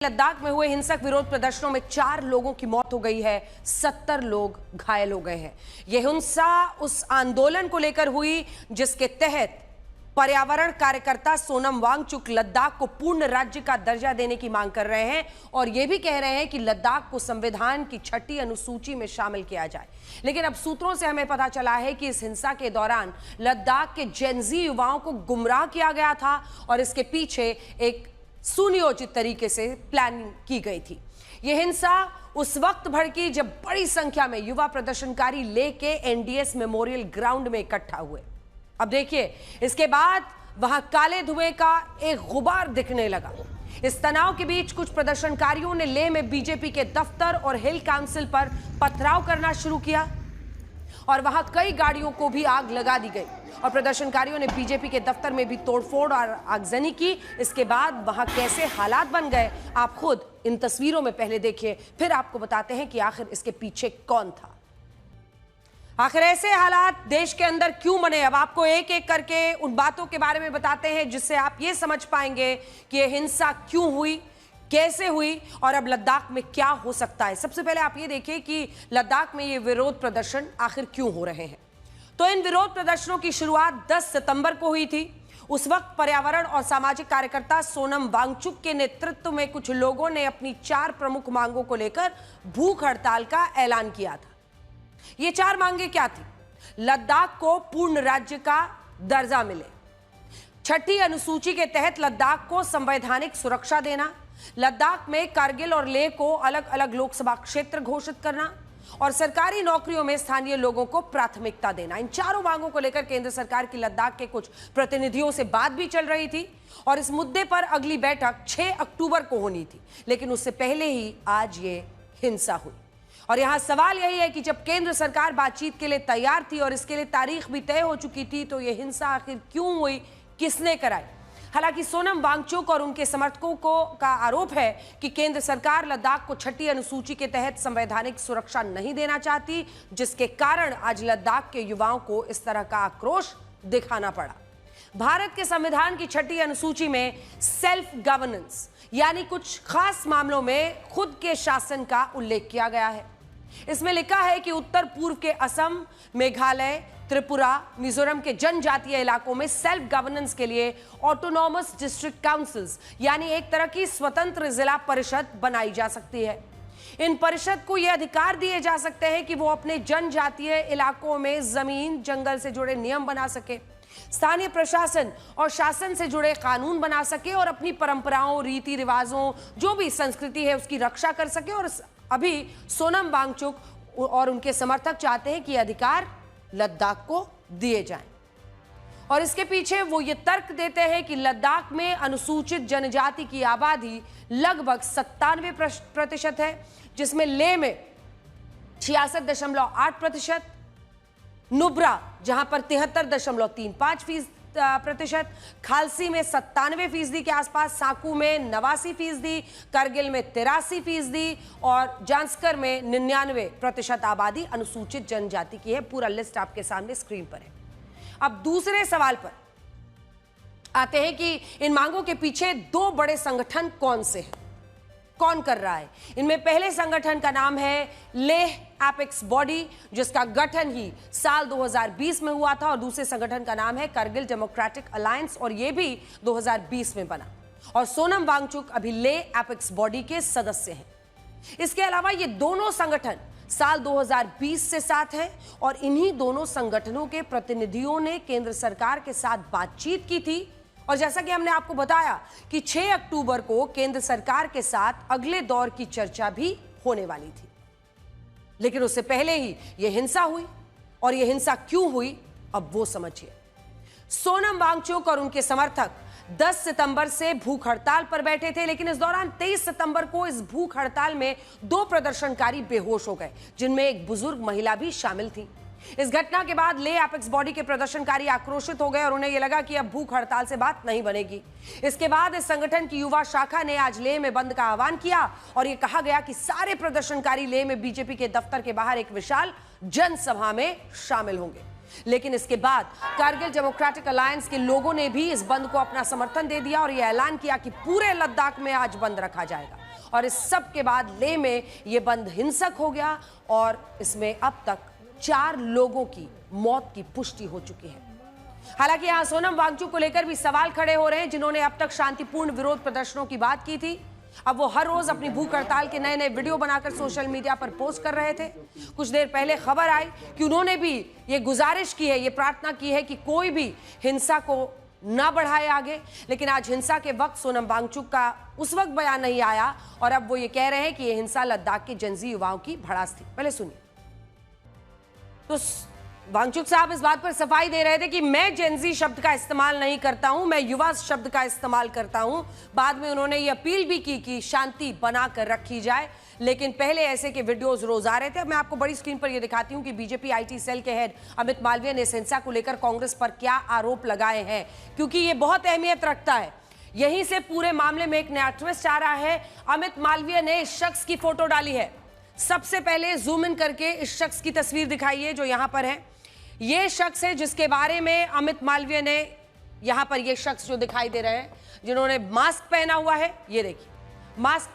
लद्दाख में हुए हिंसक विरोध प्रदर्शनों में 4 लोगों की मौत हो गई है, 70 लोग घायल हो गए हैं। यह हिंसा उस आंदोलन को लेकर हुई जिसके तहत पर्यावरण कार्यकर्ता सोनम वांगचुक लद्दाख को पूर्ण राज्य का दर्जा देने की मांग कर रहे हैं और यह भी कह रहे हैं कि लद्दाख को संविधान की 6ठी अनुसूची में शामिल किया जाए। लेकिन अब सूत्रों से हमें पता चला है कि इस हिंसा के दौरान लद्दाख के जेनजी युवाओं को गुमराह किया गया था और इसके पीछे एक सुनियोजित तरीके से प्लानिंग की गई थी। यह हिंसा उस वक्त भड़की जब बड़ी संख्या में युवा प्रदर्शनकारी लेके एनडीएस मेमोरियल ग्राउंड में इकट्ठा हुए। अब देखिए, इसके बाद वहां काले धुएं का एक गुबार दिखने लगा। इस तनाव के बीच कुछ प्रदर्शनकारियों ने लेह में बीजेपी के दफ्तर और हिल काउंसिल पर पथराव करना शुरू किया और वहां कई गाड़ियों को भी आग लगा दी गई और प्रदर्शनकारियों ने बीजेपी के दफ्तर में भी तोड़फोड़ और आगजनी की। इसके बाद वहां कैसे हालात बन गए, आप खुद इन तस्वीरों में पहले देखिए, फिर आपको बताते हैं कि आखिर इसके पीछे कौन था। आखिर ऐसे हालात देश के अंदर क्यों बने, अब आपको एक एक करके उन बातों के बारे में बताते हैं जिससे आप ये समझ पाएंगे कि यह हिंसा क्यों हुई, कैसे हुई और अब लद्दाख में क्या हो सकता है। सबसे पहले आप ये देखिए कि लद्दाख में ये विरोध प्रदर्शन आखिर क्यों हो रहे हैं। तो इन विरोध प्रदर्शनों की शुरुआत 10 सितंबर को हुई थी। उस वक्त पर्यावरण और सामाजिक कार्यकर्ता सोनम वांगचुक के नेतृत्व में कुछ लोगों ने अपनी 4 प्रमुख मांगों को लेकर भूख हड़ताल का ऐलान किया था। ये 4 मांगे क्या थी? लद्दाख को पूर्ण राज्य का दर्जा मिले, 6ठी अनुसूची के तहत लद्दाख को संवैधानिक सुरक्षा देना, लद्दाख में कारगिल और लेह को अलग अलग लोकसभा क्षेत्र घोषित करना और सरकारी नौकरियों में स्थानीय लोगों को प्राथमिकता देना। इन 4 मांगों को लेकर केंद्र सरकार की लद्दाख के कुछ प्रतिनिधियों से बात भी चल रही थी और इस मुद्दे पर अगली बैठक 6 अक्टूबर को होनी थी, लेकिन उससे पहले ही आज ये हिंसा हुई। और यहां सवाल यही है कि जब केंद्र सरकार बातचीत के लिए तैयार थी और इसके लिए तारीख भी तय हो चुकी थी, तो यह हिंसा आखिर क्यों हुई, किसने कराई? हालांकि सोनम वांगचुक और उनके समर्थकों का आरोप है कि केंद्र सरकार लद्दाख को 6ठी अनुसूची के तहत संवैधानिक सुरक्षा नहीं देना चाहती, जिसके कारण आज लद्दाख के युवाओं को इस तरह का आक्रोश दिखाना पड़ा। भारत के संविधान की 6ठी अनुसूची में सेल्फ गवर्नेंस यानी कुछ खास मामलों में खुद के शासन का उल्लेख किया गया है। इसमें लिखा है कि उत्तर पूर्व के असम, मेघालय, त्रिपुरा, मिजोरम के जनजातीय इलाकों में सेल्फ गवर्नेंस के लिए ऑटोनॉमस डिस्ट्रिक्ट काउंसिल्स यानी एक तरह की स्वतंत्र जिला परिषद बनाई जा सकती है। इन परिषद को यह अधिकार दिए जा सकते हैं कि वो अपने जनजातीय इलाकों में जमीन, जंगल से जुड़े नियम बना सके, स्थानीय प्रशासन और शासन से जुड़े कानून बना सके और अपनी परंपराओं, रीति रिवाजों, जो भी संस्कृति है उसकी रक्षा कर सके। और अभी सोनम वांगचुक और उनके समर्थक चाहते हैं कि अधिकार लद्दाख को दिए जाएं और इसके पीछे वो ये तर्क देते हैं कि लद्दाख में अनुसूचित जनजाति की आबादी लगभग 97% है, जिसमें लेह में 66.8%, नुब्रा जहां पर 73.35%, खालसी में 97% के आसपास, साकू में 89%, करगिल में 83% और जांस्कर में 99% आबादी अनुसूचित जनजाति की है। पूरा लिस्ट आपके सामने स्क्रीन पर है। अब दूसरे सवाल पर आते हैं कि इन मांगों के पीछे 2 बड़े संगठन कौन से हैं, कौन कर रहा है। इनमें पहले संगठन का नाम है लेह एपेक्स बॉडी, जिसका गठन ही साल 2020 में हुआ था और दूसरे संगठन का नाम है कारगिल डेमोक्रेटिक अलायंस और यह भी 2020 में बना और सोनम वांगचुक अभी लेह एपेक्स बॉडी के सदस्य हैं। इसके अलावा ये दोनों संगठन साल 2020 से साथ हैं और इन्हीं दोनों संगठनों के प्रतिनिधियों ने केंद्र सरकार के साथ बातचीत की थी और जैसा कि हमने आपको बताया कि 6 अक्टूबर को केंद्र सरकार के साथ अगले दौर की चर्चा भी होने वाली थी, लेकिन उससे पहले ही यह हिंसा हुई और यह हिंसा क्यों हुई, अब वो समझिए। सोनम वांगचुक और उनके समर्थक 10 सितंबर से भूख हड़ताल पर बैठे थे, लेकिन इस दौरान 23 सितंबर को इस भूख हड़ताल में 2 प्रदर्शनकारी बेहोश हो गए, जिनमें एक बुजुर्ग महिला भी शामिल थी। इस घटना के बाद लेह एपेक्स बॉडी के प्रदर्शनकारी आक्रोशित हो गए और उन्हें यह लगा कि अब भूख हड़ताल से बात नहीं बनेगी। इसके बाद इस संगठन की युवा शाखा ने आज लेह में बंद का आह्वान किया और यह कहा गया कि सारे प्रदर्शनकारी लेह में बीजेपी के दफ्तर के बाहर एक विशाल जनसभा में शामिल होंगे। लेकिन इसके बाद कारगिल डेमोक्रेटिक अलायंस के लोगों ने भी इस बंद को अपना समर्थन दे दिया और यह ऐलान किया कि पूरे लद्दाख में आज बंद रखा जाएगा। और इस सब के बाद लेह में यह बंद हिंसक हो गया और इसमें अब तक 4 लोगों की मौत की पुष्टि हो चुकी है। हालांकि यहां सोनम वांगचुक को लेकर भी सवाल खड़े हो रहे हैं, जिन्होंने अब तक शांतिपूर्ण विरोध प्रदर्शनों की बात की थी। अब वो हर रोज अपनी भूख हड़ताल के नए नए वीडियो बनाकर सोशल मीडिया पर पोस्ट कर रहे थे। कुछ देर पहले खबर आई कि उन्होंने भी ये गुजारिश की है, ये प्रार्थना की है कि कोई भी हिंसा को ना बढ़ाए आगे। लेकिन आज हिंसा के वक्त सोनम वांगचुक का उस वक्त बयान नहीं आया और अब वो ये कह रहे हैं कि ये हिंसा लद्दाख के जनजी युवाओं की भड़ास थी। पहले सुनिए। तो वांगचुक साहब इस बात पर सफाई दे रहे थे कि मैं जेनजी शब्द का इस्तेमाल नहीं करता हूं, मैं युवा शब्द का इस्तेमाल करता हूं। बाद में उन्होंने ये अपील भी की कि शांति बनाकर रखी जाए, लेकिन पहले ऐसे के वीडियोस रोज आ रहे थे। मैं आपको बड़ी स्क्रीन पर यह दिखाती हूं कि बीजेपी आईटी सेल के हेड अमित मालवीय ने इस हिंसा को लेकर कांग्रेस पर क्या आरोप लगाए हैं, क्योंकि ये बहुत अहमियत रखता है। यहीं से पूरे मामले में एक नया ट्विस्ट आ रहा है। अमित मालवीय ने इस शख्स की फोटो डाली है। सबसे पहले जूम इन करके इस शख्स की तस्वीर दिखाइए जो यहां पर है। ये शख्स है जिसके बारे में अमित मालवीय ने, यहां पर ये शख्स जो दिखाई दे रहे हैं जिन्होंने मास्क पहना हुआ है, ये देखिए मास्क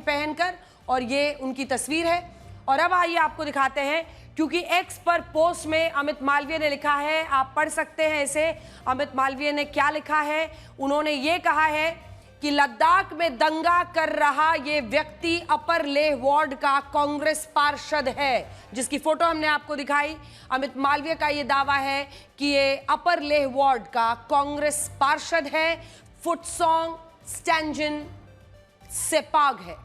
पहनकर, और ये उनकी तस्वीर है। और अब आइए आपको दिखाते हैं, क्योंकि एक्स पर पोस्ट में अमित मालवीय ने लिखा है, आप पढ़ सकते हैं इसे। अमित मालवीय ने क्या लिखा है? उन्होंने ये कहा है कि लद्दाख में दंगा कर रहा ये व्यक्ति अपर लेह वार्ड का कांग्रेस पार्षद है, जिसकी फोटो हमने आपको दिखाई। अमित मालवीय का ये दावा है कि ये अपर लेह वार्ड का कांग्रेस पार्षद है। फुटसोंग स्टैंजन सेपाग है,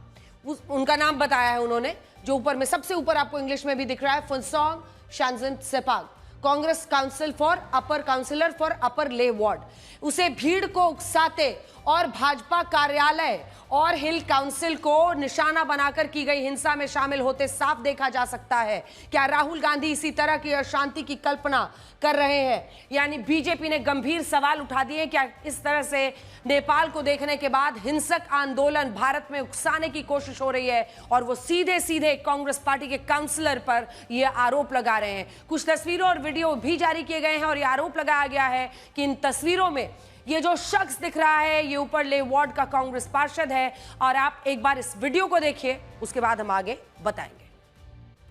उनका नाम बताया है उन्होंने, जो ऊपर में सबसे ऊपर आपको इंग्लिश में भी दिख रहा है, Phuntsog Stanzin Tsepag, Congress councillor for upper Leh ward. उसे भीड़ को उकसाते और भाजपा कार्यालय और हिल काउंसिल को निशाना बनाकर की गई हिंसा में शामिल होते साफ देखा जा सकता है। क्या राहुल गांधी इसी तरह की अशांति की कल्पना कर रहे हैं? यानी बीजेपी ने गंभीर सवाल उठा दिए। क्या इस तरह से नेपाल को देखने के बाद हिंसक आंदोलन भारत में उकसाने की कोशिश हो रही है और वो सीधे सीधे कांग्रेस पार्टी के काउंसलर पर यह आरोप लगा रहे हैं? कुछ तस्वीरों और वीडियो भी जारी किए गए हैं और यह आरोप लगाया गया है कि इन तस्वीरों में ये जो शख्स दिख रहा है ये ऊपर लेह वार्ड का कांग्रेस पार्षद है। और आप एक बार इस वीडियो को देखिए, उसके बाद हम आगे बताएंगे।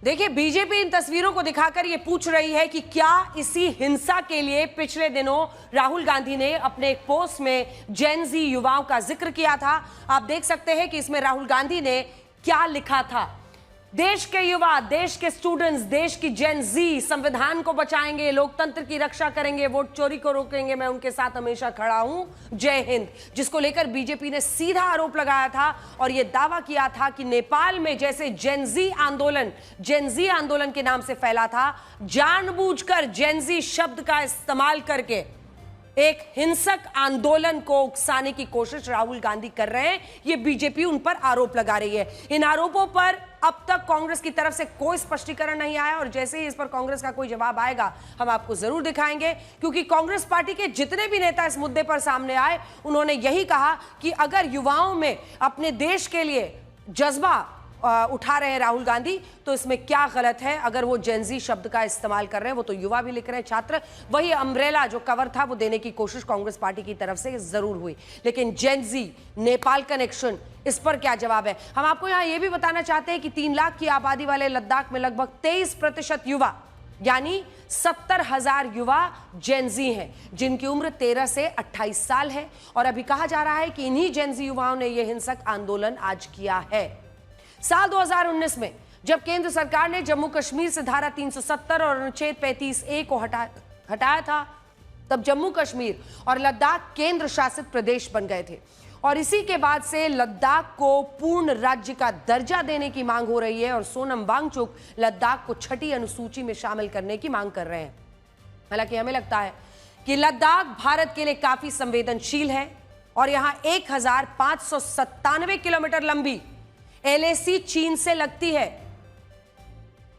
देखिए, बीजेपी इन तस्वीरों को दिखाकर ये पूछ रही है कि क्या इसी हिंसा के लिए पिछले दिनों राहुल गांधी ने अपने एक पोस्ट में जेनजी युवाओं का जिक्र किया था। आप देख सकते हैं कि इसमें राहुल गांधी ने क्या लिखा था। देश के युवा, देश के स्टूडेंट्स, देश की जेन जी संविधान को बचाएंगे, लोकतंत्र की रक्षा करेंगे, वोट चोरी को रोकेंगे, मैं उनके साथ हमेशा खड़ा हूं, जय हिंद। जिसको लेकर बीजेपी ने सीधा आरोप लगाया था और यह दावा किया था कि नेपाल में जैसे जेन जी आंदोलन के नाम से फैला था, जानबूझकर जेन जी शब्द का इस्तेमाल करके एक हिंसक आंदोलन को उकसाने की कोशिश राहुल गांधी कर रहे हैं। यह बीजेपी उन पर आरोप लगा रही है। इन आरोपों पर अब तक कांग्रेस की तरफ से कोई स्पष्टीकरण नहीं आया और जैसे ही इस पर कांग्रेस का कोई जवाब आएगा हम आपको जरूर दिखाएंगे, क्योंकि कांग्रेस पार्टी के जितने भी नेता इस मुद्दे पर सामने आए उन्होंने यही कहा कि अगर युवाओं में अपने देश के लिए जज्बा उठा रहे हैं राहुल गांधी, तो इसमें क्या गलत है? अगर वो जेनजी शब्द का इस्तेमाल कर रहे हैं, वो तो युवा भी लिख रहे हैं, छात्र, वही अम्ब्रेला जो कवर था वो देने की कोशिश कांग्रेस पार्टी की तरफ से जरूर हुई। लेकिन जेनजी नेपाल कनेक्शन, इस पर क्या जवाब है? हम आपको यहां यह भी बताना चाहते हैं कि 3 लाख की आबादी वाले लद्दाख में लगभग 23% युवा, यानी 70,000 युवा जेनजी हैं, जिनकी उम्र 13 से 28 साल है। और अभी कहा जा रहा है कि इन्हीं जेनजी युवाओं ने यह हिंसक आंदोलन आज किया है। साल 2019 में जब केंद्र सरकार ने जम्मू कश्मीर से धारा 370 और अनुच्छेद 35A को हटाया था, तब जम्मू कश्मीर और लद्दाख केंद्र शासित प्रदेश बन गए थे और इसी के बाद से लद्दाख को पूर्ण राज्य का दर्जा देने की मांग हो रही है और सोनम वांगचुक लद्दाख को 6ठी अनुसूची में शामिल करने की मांग कर रहे हैं। हालांकि हमें लगता है कि लद्दाख भारत के लिए काफी संवेदनशील है और यहां 1597 किलोमीटर लंबी LAC चीन से लगती है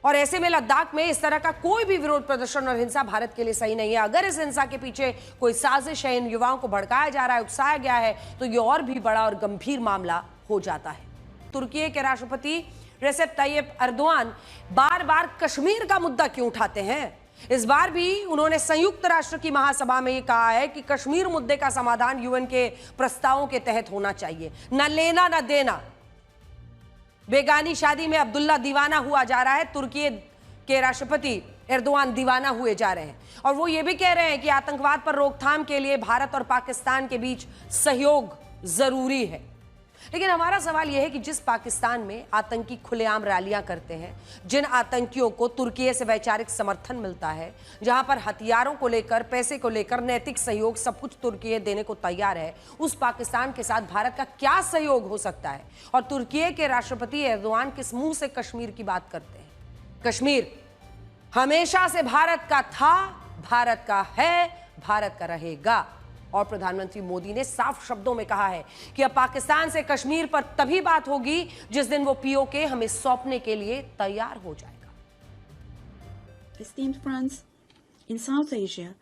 और ऐसे में लद्दाख में इस तरह का कोई भी विरोध प्रदर्शन और हिंसा भारत के लिए सही नहीं है। अगर इस हिंसा के पीछे कोई साजिश है, इन युवाओं को भड़काया जा रहा है, उकसाया गया है, तो ये और भी बड़ा और गंभीर मामला हो जाता है। तुर्की के राष्ट्रपति रेसेप ताइयप एर्दोआन बार बार कश्मीर का मुद्दा क्यों उठाते हैं? इस बार भी उन्होंने संयुक्त राष्ट्र की महासभा में यह कहा है कि कश्मीर मुद्दे का समाधान UN के प्रस्तावों के तहत होना चाहिए, न लेना न देना। बेगानी शादी में अब्दुल्ला दीवाना हुआ जा रहा है, तुर्की के राष्ट्रपति एर्दोआन दीवाना हुए जा रहे हैं। और वो ये भी कह रहे हैं कि आतंकवाद पर रोकथाम के लिए भारत और पाकिस्तान के बीच सहयोग जरूरी है। लेकिन हमारा सवाल यह है कि जिस पाकिस्तान में आतंकी खुलेआम रैलियां करते हैं, जिन आतंकियों को तुर्की से वैचारिक समर्थन मिलता है, जहां पर हथियारों को लेकर, पैसे को लेकर, नैतिक सहयोग सब कुछ तुर्की देने को तैयार है, उस पाकिस्तान के साथ भारत का क्या सहयोग हो सकता है? और तुर्की के राष्ट्रपति एर्दोआन किस मुंह से कश्मीर की बात करते हैं? कश्मीर हमेशा से भारत का था, भारत का है, भारत का रहेगा। और प्रधानमंत्री मोदी ने साफ शब्दों में कहा है कि अब पाकिस्तान से कश्मीर पर तभी बात होगी जिस दिन वो पीओके हमें सौंपने के लिए तैयार हो जाएगा। Esteemed friends, in South Asia,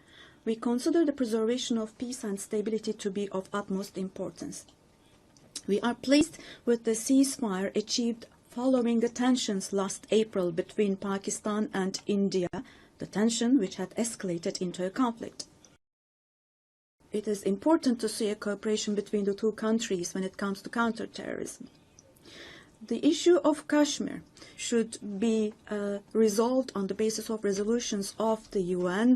we consider the preservation of peace and stability to be of utmost importance. We are pleased with the ceasefire achieved following the tensions last April between Pakistan and India, the tension which had escalated into a conflict. It is important to see a cooperation between the two countries when it comes to counterterrorism. The issue of Kashmir should be resolved on the basis of resolutions of the UN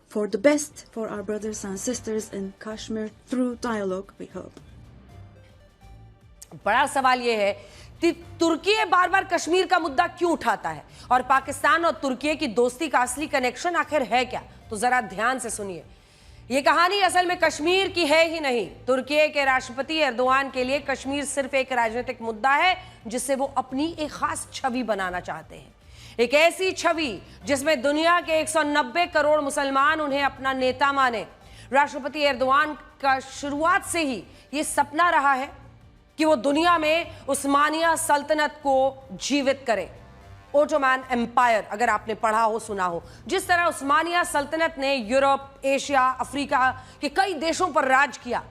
for the best for our brothers and sisters in Kashmir through dialogue, we hope. बड़ा सवाल यह है कि तुर्की बार बार कश्मीर का मुद्दा क्यों उठाता है और पाकिस्तान और तुर्की की दोस्ती का असली कनेक्शन आखिर है क्या? तो जरा ध्यान से सुनिए। ये कहानी असल में कश्मीर की है ही नहीं। तुर्की के राष्ट्रपति एर्दोआन के लिए कश्मीर सिर्फ एक राजनीतिक मुद्दा है जिससे वो अपनी एक खास छवि बनाना चाहते हैं। एक ऐसी छवि जिसमें दुनिया के 190 करोड़ मुसलमान उन्हें अपना नेता माने। राष्ट्रपति एर्दोआन का शुरुआत से ही ये सपना रहा है कि वो दुनिया में उस्मानिया सल्तनत को जीवित करे। ओटोमैन एम्पायर, अगर आपने पढ़ा हो, सुना हो, जिस तरह उस्मानिया सल्तनत ने यूरोप, एशिया, अफ्रीका के कई देशों पर राज किया,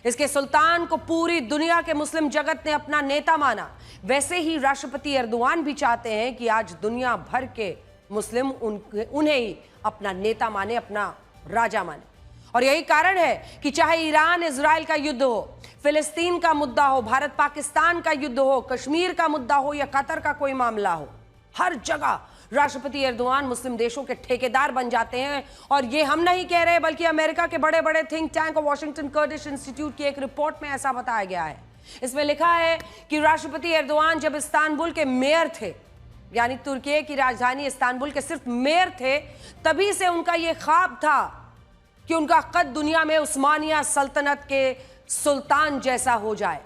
इसके सुल्तान को पूरी दुनिया के मुस्लिम जगत ने अपना नेता माना, वैसे ही राष्ट्रपति एर्दोआन भी चाहते हैं कि आज दुनिया भर के मुस्लिम उन्हें ही अपना नेता माने, अपना राजा माने। और यही कारण है कि चाहे ईरान इजराइल का युद्ध हो, फिलिस्तीन का मुद्दा हो, भारत पाकिस्तान का युद्ध हो, कश्मीर का मुद्दा हो या कतर का कोई मामला हो, हर जगह राष्ट्रपति एर्दोआन मुस्लिम देशों के ठेकेदार बन जाते हैं। और ये हम नहीं कह रहे, बल्कि अमेरिका के बड़े बड़े थिंक टैंक और वॉशिंगटन कर्टिश इंस्टीट्यूट की एक रिपोर्ट में ऐसा बताया गया है। इसमें लिखा है कि राष्ट्रपति एर्दोआन जब इस्तांबुल के मेयर थे, यानी तुर्की की राजधानी इस्तांबुल के सिर्फ मेयर थे, तभी से उनका यह ख्वाब था कि उनका कद दुनिया में उस्मानिया सल्तनत के सुल्तान जैसा हो जाए,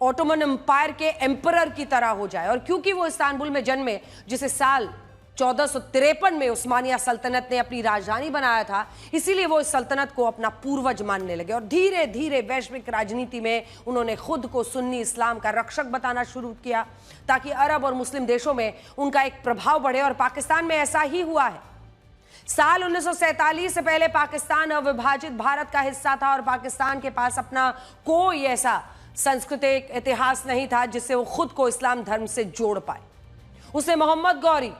ऑटोमन एम्पायर के एम्परर की तरह हो जाए। और क्योंकि वो इस्तांबुल में जन्मे, जिसे साल 1453 में उस्मानिया सल्तनत ने अपनी राजधानी बनाया था, इसीलिए वो इस सल्तनत को अपना पूर्वज मानने लगे। और धीरे धीरे वैश्विक राजनीति में उन्होंने खुद को सुन्नी इस्लाम का रक्षक बताना शुरू किया, ताकि अरब और मुस्लिम देशों में उनका एक प्रभाव बढ़े। और पाकिस्तान में ऐसा ही हुआ है। साल 1947 से पहले पाकिस्तान अविभाजित भारत का हिस्सा था और पाकिस्तान के पास अपना कोई ऐसा सांस्कृतिक इतिहास नहीं था जिससे वो खुद को इस्लाम धर्म से जोड़ पाए। उसने मोहम्मद गौरी,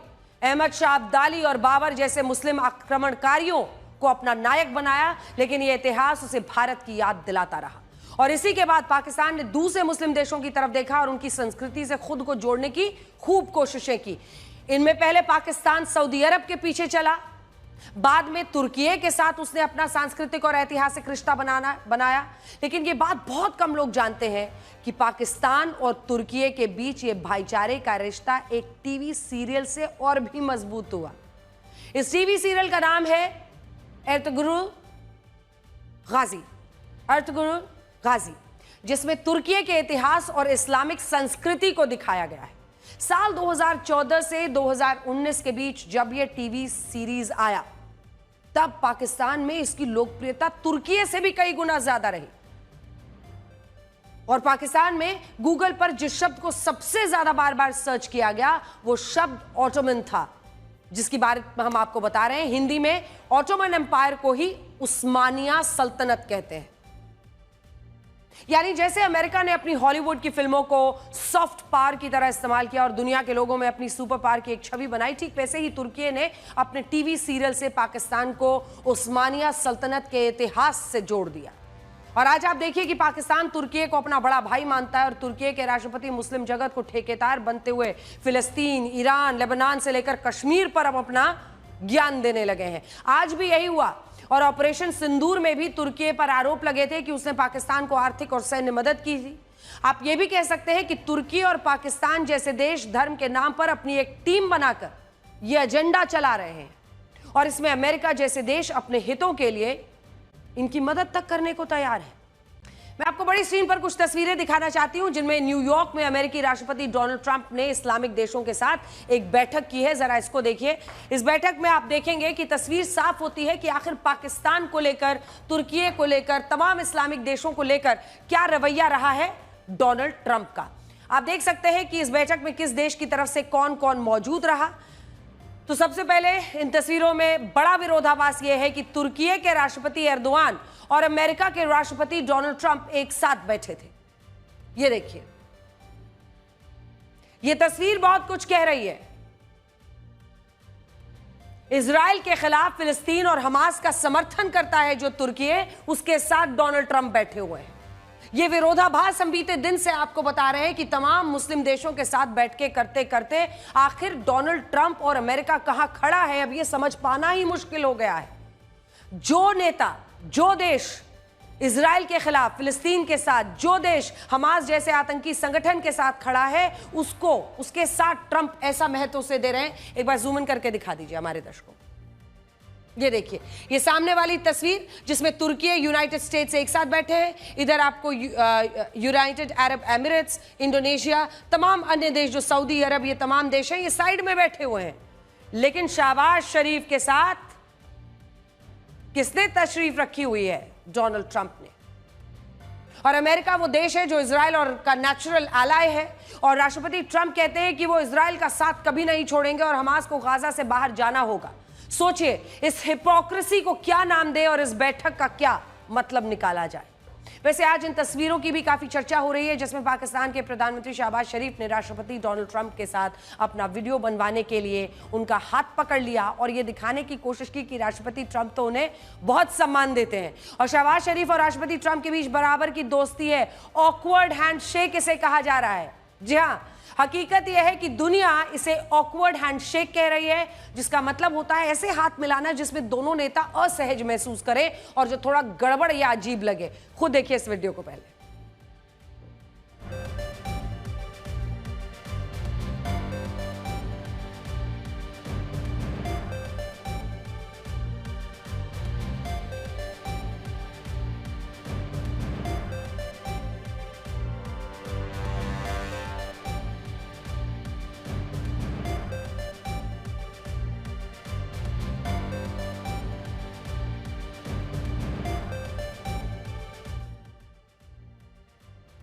अहमद शाह अब्दाली और बाबर जैसे मुस्लिम आक्रमणकारियों को अपना नायक बनाया, लेकिन यह इतिहास उसे भारत की याद दिलाता रहा। और इसी के बाद पाकिस्तान ने दूसरे मुस्लिम देशों की तरफ देखा और उनकी संस्कृति से खुद को जोड़ने की खूब कोशिशें की। इनमें पहले पाकिस्तान सऊदी अरब के पीछे चला, बाद में तुर्की के साथ उसने अपना सांस्कृतिक और ऐतिहासिक रिश्ता बनाया। लेकिन ये बात बहुत कम लोग जानते हैं कि पाकिस्तान और तुर्की के बीच ये भाईचारे का रिश्ता एक टीवी सीरियल से और भी मजबूत हुआ। इस टीवी सीरियल का नाम है एर्तुगरुल गाजी, जिसमें तुर्की के इतिहास और इस्लामिक संस्कृति को दिखाया गया है। साल 2014 से 2019 के बीच जब यह टीवी सीरीज आया, तब पाकिस्तान में इसकी लोकप्रियता तुर्की से भी कई गुना ज्यादा रही। और पाकिस्तान में गूगल पर जिस शब्द को सबसे ज्यादा बार बार सर्च किया गया, वो शब्द ऑटोमन था, जिसकी बारे में हम आपको बता रहे हैं। हिंदी में ऑटोमन एम्पायर को ही उस्मानिया सल्तनत कहते हैं। यानी जैसे अमेरिका ने अपनी हॉलीवुड की फिल्मों को सॉफ्ट पावर की तरह इस्तेमाल किया और दुनिया के लोगों में अपनी सुपर पावर की एक छवि बनाई, ठीक वैसे ही तुर्की ने अपने टीवी सीरियल से पाकिस्तान को उस्मानिया सल्तनत के इतिहास से जोड़ दिया। और आज आप देखिए कि पाकिस्तान तुर्की को अपना बड़ा भाई मानता है और तुर्की के राष्ट्रपति मुस्लिम जगत को ठेकेदार बनते हुए फिलिस्तीन, ईरान, लेबनान से लेकर कश्मीर पर अब अपना ज्ञान देने लगे हैं। आज भी यही हुआ और ऑपरेशन सिंदूर में भी तुर्की पर आरोप लगे थे कि उसने पाकिस्तान को आर्थिक और सैन्य मदद की थी। आप यह भी कह सकते हैं कि तुर्की और पाकिस्तान जैसे देश धर्म के नाम पर अपनी एक टीम बनाकर यह एजेंडा चला रहे हैं और इसमें अमेरिका जैसे देश अपने हितों के लिए इनकी मदद तक करने को तैयार है। मैं आपको बड़ी स्क्रीन पर कुछ तस्वीरें दिखाना चाहती हूं जिनमें न्यूयॉर्क में अमेरिकी राष्ट्रपति डोनाल्ड ट्रंप ने इस्लामिक देशों के साथ एक बैठक की है। जरा इसको देखिए। इस बैठक में आप देखेंगे कि तस्वीर साफ होती है कि आखिर पाकिस्तान को लेकर, तुर्की को लेकर, तमाम इस्लामिक देशों को लेकर क्या रवैया रहा है डोनाल्ड ट्रंप का। आप देख सकते हैं कि इस बैठक में किस देश की तरफ से कौन कौन मौजूद रहा। तो सबसे पहले इन तस्वीरों में बड़ा विरोधाभास यह है कि तुर्की के राष्ट्रपति एर्दोआन और अमेरिका के राष्ट्रपति डोनाल्ड ट्रंप एक साथ बैठे थे। ये देखिए, ये तस्वीर बहुत कुछ कह रही है। इजराइल के खिलाफ फिलिस्तीन और हमास का समर्थन करता है जो तुर्की, उसके साथ डोनाल्ड ट्रंप बैठे हुए हैं। ये विरोधाभास हम बीते दिन से आपको बता रहे हैं कि तमाम मुस्लिम देशों के साथ बैठ के करते करते आखिर डोनाल्ड ट्रंप और अमेरिका कहां खड़ा है, अब ये समझ पाना ही मुश्किल हो गया है। जो नेता, जो देश इजराइल के खिलाफ, फिलिस्तीन के साथ, जो देश हमास जैसे आतंकी संगठन के साथ खड़ा है, उसके साथ ट्रंप ऐसा महत्व से दे रहे हैं। एक बार जूम इन करके दिखा दीजिए हमारे दर्शकों। ये देखिए, ये सामने वाली तस्वीर जिसमें तुर्की, यूनाइटेड स्टेट्स एक साथ बैठे हैं। इधर आपको यूनाइटेड अरब एमिरेट्स, इंडोनेशिया, तमाम अन्य देश जो सऊदी अरब, ये तमाम देश हैं, ये साइड में बैठे हुए हैं। लेकिन शहबाज शरीफ के साथ किसने तशरीफ रखी हुई है? डोनाल्ड ट्रंप ने। और अमेरिका वो देश है जो इजराइल और का नेचुरल एलाय है और राष्ट्रपति ट्रंप कहते हैं कि वो इजराइल का साथ कभी नहीं छोड़ेंगे और हमास को गाजा से बाहर जाना होगा। सोचिए इस हिपोक्रेसी को क्या नाम दे और इस बैठक का क्या मतलब निकाला जाए। वैसे आज इन तस्वीरों की भी काफी चर्चा हो रही है जिसमें पाकिस्तान के प्रधानमंत्री शहबाज शरीफ ने राष्ट्रपति डोनाल्ड ट्रंप के साथ अपना वीडियो बनवाने के लिए उनका हाथ पकड़ लिया और यह दिखाने की कोशिश की कि राष्ट्रपति ट्रंप तो उन्हें बहुत सम्मान देते हैं और शहबाज शरीफ और राष्ट्रपति ट्रंप के बीच बराबर की दोस्ती है। ऑकवर्ड हैंडशेक इसे कहा जा रहा है। जी हाँ, हकीकत यह है कि दुनिया इसे ऑकवर्ड हैंडशेक कह रही है, जिसका मतलब होता है ऐसे हाथ मिलाना जिसमें दोनों नेता असहज महसूस करें और जो थोड़ा गड़बड़ या अजीब लगे। खुद देखिए इस वीडियो को पहले।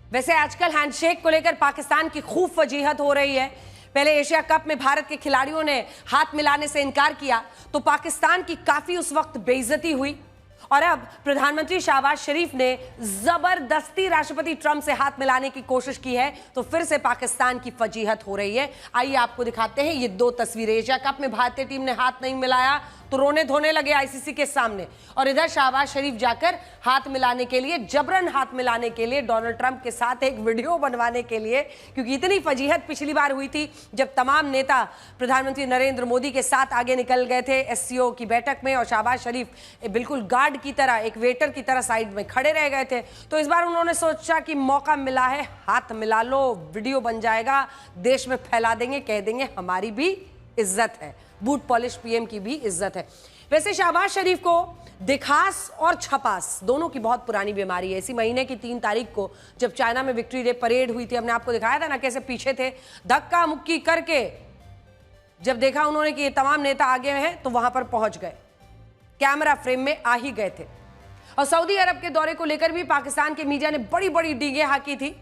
वैसे आजकल हैंडशेक को लेकर पाकिस्तान की खूब फजीहत हो रही है। पहले एशिया कप में भारत के खिलाड़ियों ने हाथ मिलाने से इनकार किया तो पाकिस्तान की काफी उस वक्त बेइज्जती हुई और अब प्रधानमंत्री शहबाज शरीफ ने जबरदस्ती राष्ट्रपति ट्रंप से हाथ मिलाने की कोशिश की है तो फिर से पाकिस्तान की फजीहत हो रही है। आइए आपको दिखाते हैं ये दो तस्वीरें। एशिया कप में भारतीय टीम ने हाथ नहीं मिलाया तो रोने धोने लगे आईसीसी के सामने और इधर शहबाज शरीफ जाकर हाथ मिलाने के लिए, जबरन हाथ मिलाने के लिए, डोनाल्ड ट्रंप के साथ एक वीडियो बनवाने के लिए, क्योंकि इतनी फजीहत पिछली बार हुई थी जब तमाम नेता प्रधानमंत्री नरेंद्र मोदी के साथ आगे निकल गए थे एससीओ की बैठक में और शहबाज शरीफ बिल्कुल गार्ड की तरह, एक वेटर की तरह साइड में खड़े रह गए थे। तो इस बार उन्होंने सोचा कि मौका मिला है, हाथ मिला लो, वीडियो बन जाएगा, देश में फैला देंगे, कह देंगे हमारी भी इज्जत है, बूट पॉलिश पीएम की भी इज्जत है। वैसे शहबाज शरीफ को दिखास और छपास दोनों की बहुत पुरानी बीमारी है। इसी महीने की 3 तारीख को जब चाइना में विक्ट्री डे परेड हुई थी, हमने आपको दिखाया था ना कैसे पीछे थे, धक्का मुक्की करके जब देखा उन्होंने कि ये तमाम नेता आगे हैं तो वहां पर पहुंच गए, कैमरा फ्रेम में आ ही गए थे। और सऊदी अरब के दौरे को लेकर भी पाकिस्तान के मीडिया ने बड़ी बड़ी डींगें हाकी थी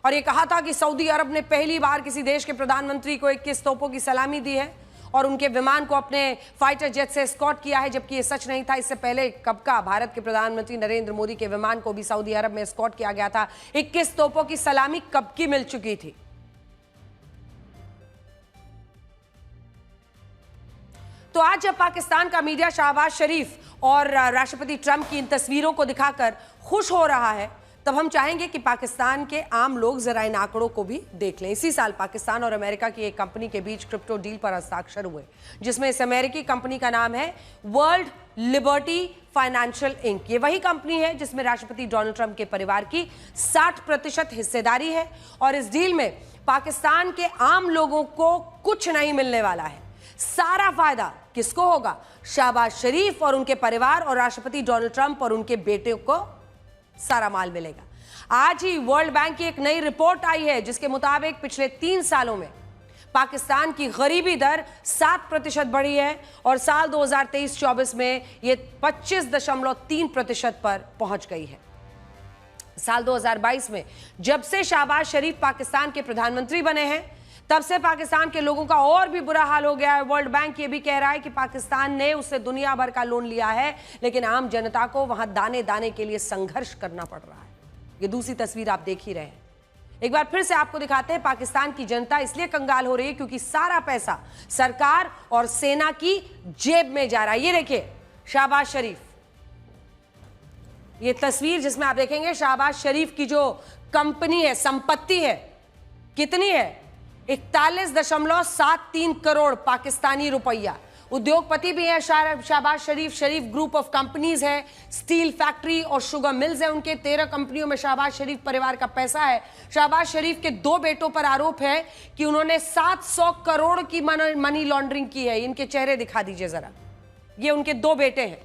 और ये कहा था कि सऊदी अरब ने पहली बार किसी देश के प्रधानमंत्री को 21 तोपों की सलामी दी है और उनके विमान को अपने फाइटर जेट से एस्कॉर्ट किया है, जबकि ये सच नहीं था। इससे पहले कब का भारत के प्रधानमंत्री नरेंद्र मोदी के विमान को भी सऊदी अरब में एस्कॉर्ट किया गया था। 21 तोपों की सलामी कब की मिल चुकी थी। तो आज जब पाकिस्तान का मीडिया शहबाज शरीफ और राष्ट्रपति ट्रंप की इन तस्वीरों को दिखाकर खुश हो रहा है, तब हम चाहेंगे कि पाकिस्तान के आम लोग जरा इन आंकड़ों को भी देख लें। इसी साल पाकिस्तान और अमेरिका की एक कंपनी के बीच क्रिप्टो डील पर हस्ताक्षर हुए, जिसमें इस अमेरिकी कंपनी का नाम है वर्ल्ड लिबर्टी फाइनेंशियल इंक। ये वही कंपनी है जिसमें राष्ट्रपति डोनाल्ड ट्रंप के परिवार की 60% हिस्सेदारी है, और इस डील में पाकिस्तान के आम लोगों को कुछ नहीं मिलने वाला है। सारा फायदा किसको होगा? शहबाज शरीफ और उनके परिवार, और राष्ट्रपति डोनाल्ड ट्रंप और उनके बेटे को सारा माल मिलेगा। आज ही वर्ल्ड बैंक की एक नई रिपोर्ट आई है, जिसके मुताबिक पिछले 3 सालों में पाकिस्तान की गरीबी दर 7% बढ़ी है, और साल 2023-24 में यह 25.3% पर पहुंच गई है। साल 2022 में जब से शहबाज शरीफ पाकिस्तान के प्रधानमंत्री बने हैं, तब से पाकिस्तान के लोगों का और भी बुरा हाल हो गया है। वर्ल्ड बैंक ये भी कह रहा है कि पाकिस्तान ने उससे दुनिया भर का लोन लिया है, लेकिन आम जनता को वहां दाने दाने के लिए संघर्ष करना पड़ रहा है। ये दूसरी तस्वीर आप देख ही रहे हैं। एक बार फिर से आपको दिखाते हैं, पाकिस्तान की जनता इसलिए कंगाल हो रही है क्योंकि सारा पैसा सरकार और सेना की जेब में जा रहा है। ये देखिए शहबाज शरीफ, ये तस्वीर जिसमें आप देखेंगे शहबाज शरीफ की जो कंपनी है, संपत्ति है, कितनी है? 41.73 करोड़ पाकिस्तानी रुपया। उद्योगपति भी है शहबाज शरीफ। शरीफ ग्रुप ऑफ कंपनीज है, स्टील फैक्ट्री और शुगर मिल्स है उनके। 13 कंपनियों में शहबाज शरीफ परिवार का पैसा है। शहबाज शरीफ के 2 बेटों पर आरोप है कि उन्होंने 700 करोड़ की मनी लॉन्ड्रिंग की है। इनके चेहरे दिखा दीजिए जरा। ये उनके 2 बेटे हैं,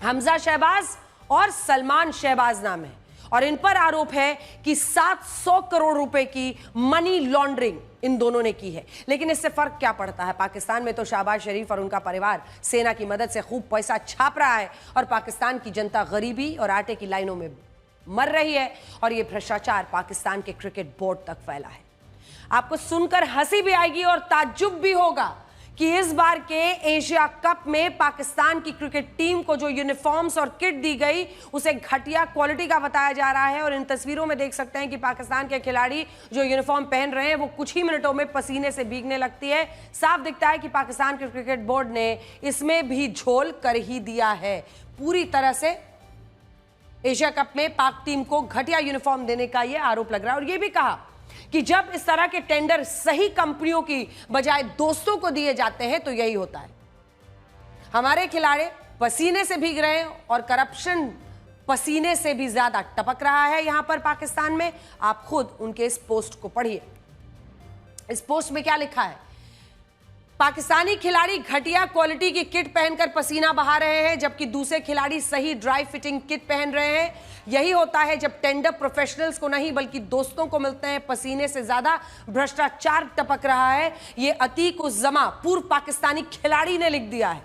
हमजा शहबाज और सलमान शहबाज नाम है, और इन पर आरोप है कि 700 करोड़ रुपए की मनी लॉन्ड्रिंग इन दोनों ने की है। लेकिन इससे फर्क क्या पड़ता है? पाकिस्तान में तो शहबाज शरीफ और उनका परिवार सेना की मदद से खूब पैसा छाप रहा है, और पाकिस्तान की जनता गरीबी और आटे की लाइनों में मर रही है, और यह भ्रष्टाचार पाकिस्तान के क्रिकेट बोर्ड तक फैला है। आपको सुनकर हंसी भी आएगी और ताज्जुब भी होगा कि इस बार के एशिया कप में पाकिस्तान की क्रिकेट टीम को जो यूनिफॉर्म्स और किट दी गई, उसे घटिया क्वालिटी का बताया जा रहा है। और इन तस्वीरों में देख सकते हैं कि पाकिस्तान के खिलाड़ी जो यूनिफॉर्म पहन रहे हैं, वो कुछ ही मिनटों में पसीने से भीगने लगती है। साफ दिखता है कि पाकिस्तान के क्रिकेट बोर्ड ने इसमें भी झोल कर ही दिया है। पूरी तरह से एशिया कप में पाक टीम को घटिया यूनिफॉर्म देने का यह आरोप लग रहा है। और यह भी कहा कि जब इस तरह के टेंडर सही कंपनियों की बजाय दोस्तों को दिए जाते हैं तो यही होता है। हमारे खिलाड़ी पसीने से भीग रहे हैं, और करप्शन पसीने से भी ज्यादा टपक रहा है यहां पर पाकिस्तान में। आप खुद उनके इस पोस्ट को पढ़िए। इस पोस्ट में क्या लिखा है? पाकिस्तानी खिलाड़ी घटिया क्वालिटी की किट पहनकर पसीना बहा रहे हैं, जबकि दूसरे खिलाड़ी सही ड्राई फिटिंग किट पहन रहे हैं। यही होता है जब टेंडर प्रोफेशनल्स को नहीं बल्कि दोस्तों को मिलते हैं। पसीने से ज्यादा भ्रष्टाचार टपक रहा है। यह अतीक उस जमा पूर्व पाकिस्तानी खिलाड़ी ने लिख दिया है।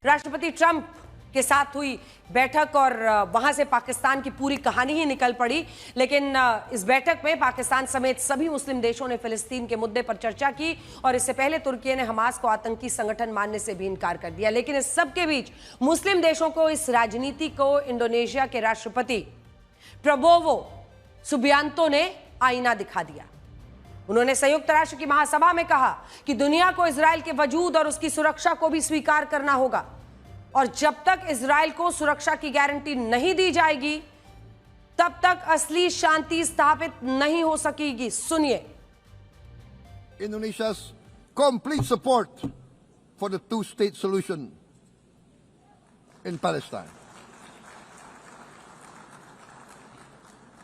राष्ट्रपति ट्रंप के साथ हुई बैठक, और वहां से पाकिस्तान की पूरी कहानी ही निकल पड़ी। लेकिन इस बैठक में पाकिस्तान समेत सभी मुस्लिम देशों ने फिलिस्तीन के मुद्दे पर चर्चा की, और इससे पहले तुर्की ने हमास को आतंकी संगठन मानने से भी इनकार कर दिया। लेकिन इस सब के बीच मुस्लिम देशों को इस राजनीति को इंडोनेशिया के राष्ट्रपति प्रबोवो सुबियांतो ने आईना दिखा दिया। उन्होंने संयुक्त राष्ट्र की महासभा में कहा कि दुनिया को इजराइल के वजूद और उसकी सुरक्षा को भी स्वीकार करना होगा, और जब तक इजराइल को सुरक्षा की गारंटी नहीं दी जाएगी, तब तक असली शांति स्थापित नहीं हो सकेगी। सुनिए। Indonesia's complete support for the two-state solution in Palestine.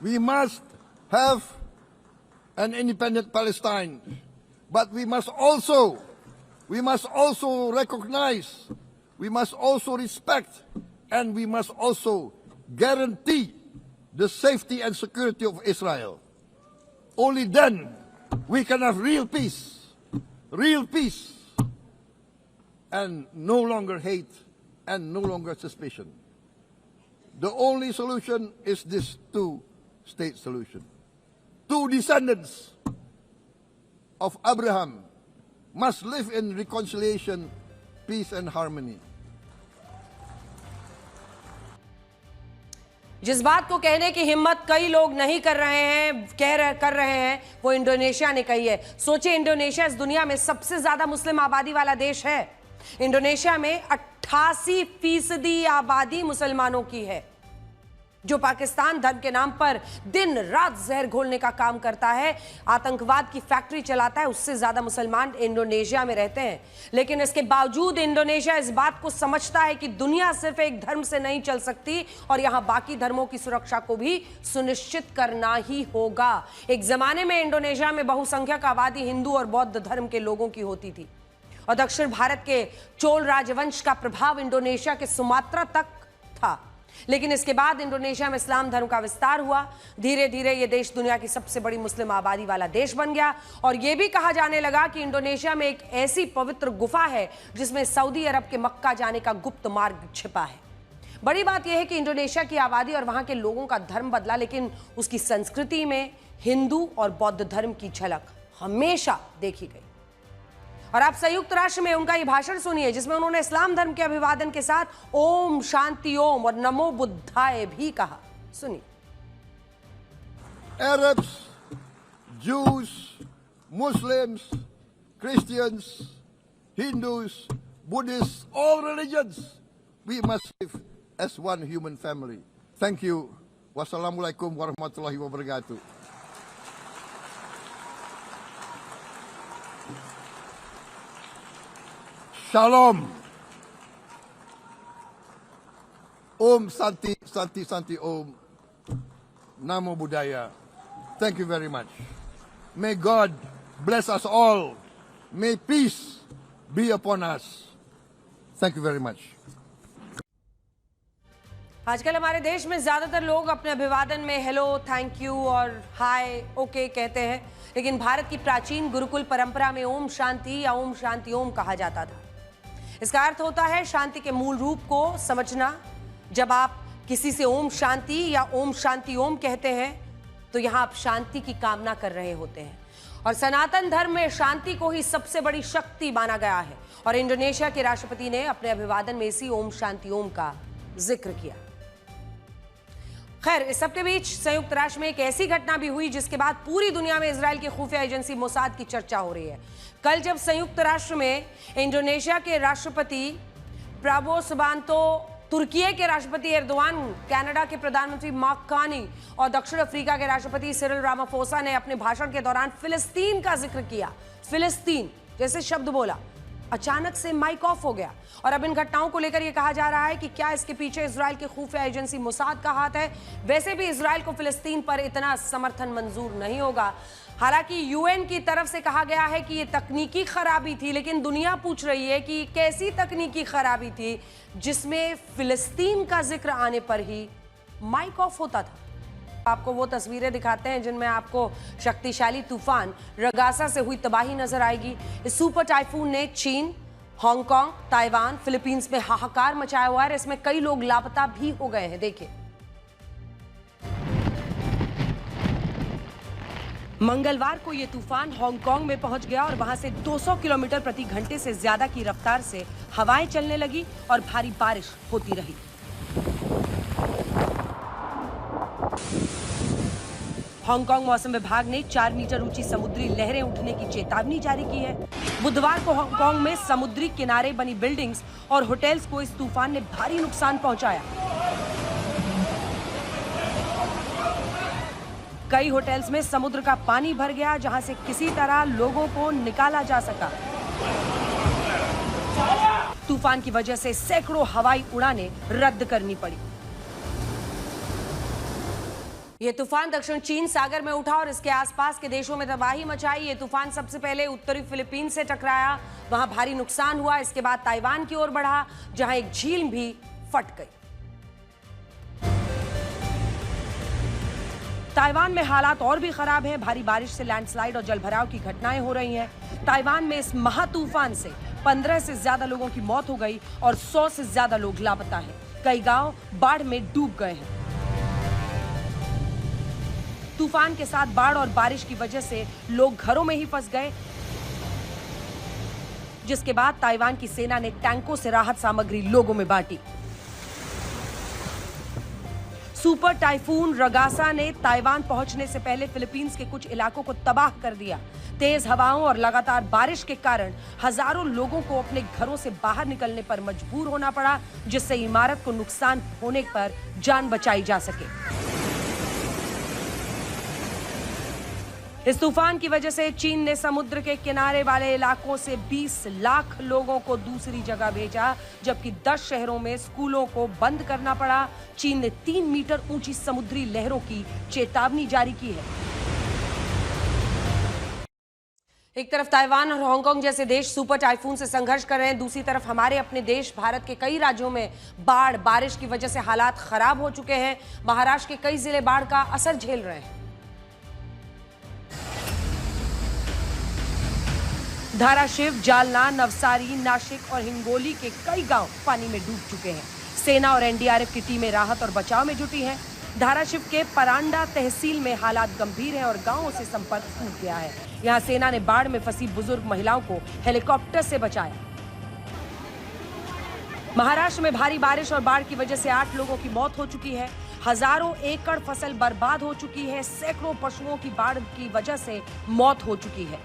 We must have an independent Palestine, but we must also recognize, we must also respect, and we must also guarantee the safety and security of Israel. Only then we can have real peace, and no longer hate and no longer suspicion. The only solution is this two-state solution. Two descendants of Abraham must live in reconciliation, peace and harmony. जिस बात को कहने की हिम्मत कई लोग नहीं कर रहे हैं वो इंडोनेशिया ने कही है। सोचिए, इंडोनेशिया इस दुनिया में सबसे ज्यादा मुस्लिम आबादी वाला देश है। इंडोनेशिया में 88% आबादी मुसलमानों की है, जो पाकिस्तान धर्म के नाम पर दिन रात जहर घोलने का काम करता है, आतंकवाद की फैक्ट्री चलाता है। उससे ज्यादा मुसलमान इंडोनेशिया में रहते हैं। लेकिन इसके बावजूद इंडोनेशिया इस बात को समझता है कि दुनिया सिर्फ एक धर्म से नहीं चल सकती और यहां बाकी धर्मों की सुरक्षा को भी सुनिश्चित करना ही होगा। एक जमाने में इंडोनेशिया में बहुसंख्यक आबादी हिंदू और बौद्ध धर्म के लोगों की होती थी और दक्षिण भारत के चोल राजवंश का प्रभाव इंडोनेशिया के सुमात्रा तक था। लेकिन इसके बाद इंडोनेशिया में इस्लाम धर्म का विस्तार हुआ। धीरे धीरे यह देश दुनिया की सबसे बड़ी मुस्लिम आबादी वाला देश बन गया और यह भी कहा जाने लगा कि इंडोनेशिया में एक ऐसी पवित्र गुफा है जिसमें सऊदी अरब के मक्का जाने का गुप्त मार्ग छिपा है। बड़ी बात यह है कि इंडोनेशिया की आबादी और वहां के लोगों का धर्म बदला, लेकिन उसकी संस्कृति में हिंदू और बौद्ध धर्म की झलक हमेशा देखी गई। और आप संयुक्त राष्ट्र में उनका ये भाषण सुनिए, जिसमें उन्होंने इस्लाम धर्म के अभिवादन के साथ ओम शांति ओम और नमो बुद्धाय भी कहा। सुनिए। Arabs, Jews, Muslims, Christians, Hindus, Buddhists, all religions, we must live as one human family. Thank you. Wassalamualaikum warahmatullahi wabarakatuh. Shalom. Om Santi, Santi, Santi Om. Namo Buddhaya. Thank you very much. May God bless us all. May peace be upon us. Thank you very much. आजकल हमारे देश में ज्यादातर लोग अपने अभिवादन में hello, thank you और हाय, ओके कहते हैं, लेकिन भारत की प्राचीन गुरुकुल परंपरा में ओम शांति या ओम शांति ओम कहा जाता था। इसका अर्थ होता है शांति के मूल रूप को समझना। जब आप किसी से ओम शांति या ओम शांति ओम कहते हैं तो यहां आप शांति की कामना कर रहे होते हैं और सनातन धर्म में शांति को ही सबसे बड़ी शक्ति माना गया है। और इंडोनेशिया के राष्ट्रपति ने अपने अभिवादन में इसी ओम शांति ओम का जिक्र किया। खैर, इस सबके बीच संयुक्त राष्ट्र में एक ऐसी घटना भी हुई जिसके बाद पूरी दुनिया में इजराइल की खुफिया एजेंसी मोसाद की चर्चा हो रही है। कल जब संयुक्त राष्ट्र में इंडोनेशिया के राष्ट्रपति प्राबो सुबांतो, तुर्की के राष्ट्रपति एर्दोआन, कनाडा के प्रधानमंत्री मार्क कार्नी और दक्षिण अफ्रीका के राष्ट्रपति सिरिल रामाफोसा ने अपने भाषण के दौरान फिलिस्तीन का जिक्र किया, फिलिस्तीन जैसे शब्द बोला, अचानक से माइक ऑफ हो गया। और अब इन घटनाओं को लेकर यह कहा जा रहा है कि क्या इसके पीछे इजराइल की खुफिया एजेंसी मोसाद का हाथ है। वैसे भी इजराइल को फिलिस्तीन पर इतना समर्थन मंजूर नहीं होगा। हालांकि यूएन की तरफ से कहा गया है कि यह तकनीकी खराबी थी, लेकिन दुनिया पूछ रही है कि कैसी तकनीकी खराबी थी जिसमें फिलिस्तीन का जिक्र आने पर ही माइक ऑफ होता था। आपको वो तस्वीरें दिखाते हैं जिनमें आपको शक्तिशाली तूफान रगासा से हुई तबाही नजर आएगी। इस सुपर टाइफून ने चीन, हांगकांग, ताइवान, फिलीपींस में हाहाकार मचाया हुआ है। इसमें कई लोग लापता भी हो गए हैं। देखिए, मंगलवार को यह तूफान हांगकांग में पहुंच गया और वहां से 200 किलोमीटर प्रति घंटे से ज्यादा की रफ्तार से हवाएं चलने लगी और भारी बारिश होती रही। हांगकांग मौसम विभाग ने 4 मीटर ऊंची समुद्री लहरें उठने की चेतावनी जारी की है। बुधवार को हांगकांग में समुद्री किनारे बनी बिल्डिंग्स और होटल्स को इस तूफान ने भारी नुकसान पहुंचाया। कई होटल्स में समुद्र का पानी भर गया, जहां से किसी तरह लोगों को निकाला जा सका। तूफान की वजह से सैकड़ों हवाई उड़ानें रद्द करनी पड़ी। ये तूफान दक्षिण चीन सागर में उठा और इसके आसपास के देशों में तबाही मचाई। ये तूफान सबसे पहले उत्तरी फिलीपींस से टकराया, वहां भारी नुकसान हुआ। इसके बाद ताइवान की ओर बढ़ा, जहां एक झील भी फट गई। ताइवान में हालात और भी खराब हैं। भारी बारिश से लैंडस्लाइड और जलभराव की घटनाएं हो रही हैं। ताइवान में इस महातूफान से 15 से ज्यादा लोगों की मौत हो गई और 100 से ज्यादा लोग लापता हैं। कई गांव बाढ़ में डूब गए हैं। तूफान के साथ बाढ़ और बारिश की वजह से लोग घरों में ही फंस गए, जिसके बाद ताइवान की सेना ने टैंकों से राहत सामग्री लोगों में बांटी। सुपर टाइफून रगासा ने ताइवान पहुंचने से पहले फिलीपींस के कुछ इलाकों को तबाह कर दिया। तेज हवाओं और लगातार बारिश के कारण हजारों लोगों को अपने घरों से बाहर निकलने पर मजबूर होना पड़ा, जिससे इमारत को नुकसान होने पर जान बचाई जा सके। इस तूफान की वजह से चीन ने समुद्र के किनारे वाले इलाकों से 20 लाख लोगों को दूसरी जगह भेजा, जबकि 10 शहरों में स्कूलों को बंद करना पड़ा। चीन ने 3 मीटर ऊंची समुद्री लहरों की चेतावनी जारी की है। एक तरफ ताइवान और हांगकांग जैसे देश सुपर टाइफून से संघर्ष कर रहे हैं, दूसरी तरफ हमारे अपने देश भारत के कई राज्यों में बाढ़ बारिश की वजह से हालात खराब हो चुके हैं। महाराष्ट्र के कई जिले बाढ़ का असर झेल रहे हैं। धाराशिव, जालना, नवसारी, नासिक और हिंगोली के कई गांव पानी में डूब चुके हैं। सेना और एनडीआरएफ की टीमें राहत और बचाव में जुटी हैं। धाराशिव के परांडा तहसील में हालात गंभीर हैं और गांवों से संपर्क टूट गया है। यहां सेना ने बाढ़ में फंसी बुजुर्ग महिलाओं को हेलीकॉप्टर से बचाया। महाराष्ट्र में भारी बारिश और बाढ़ की वजह से 8 लोगों की मौत हो चुकी है। हजारों एकड़ फसल बर्बाद हो चुकी है। सैकड़ों पशुओं की बाढ़ की वजह से मौत हो चुकी है।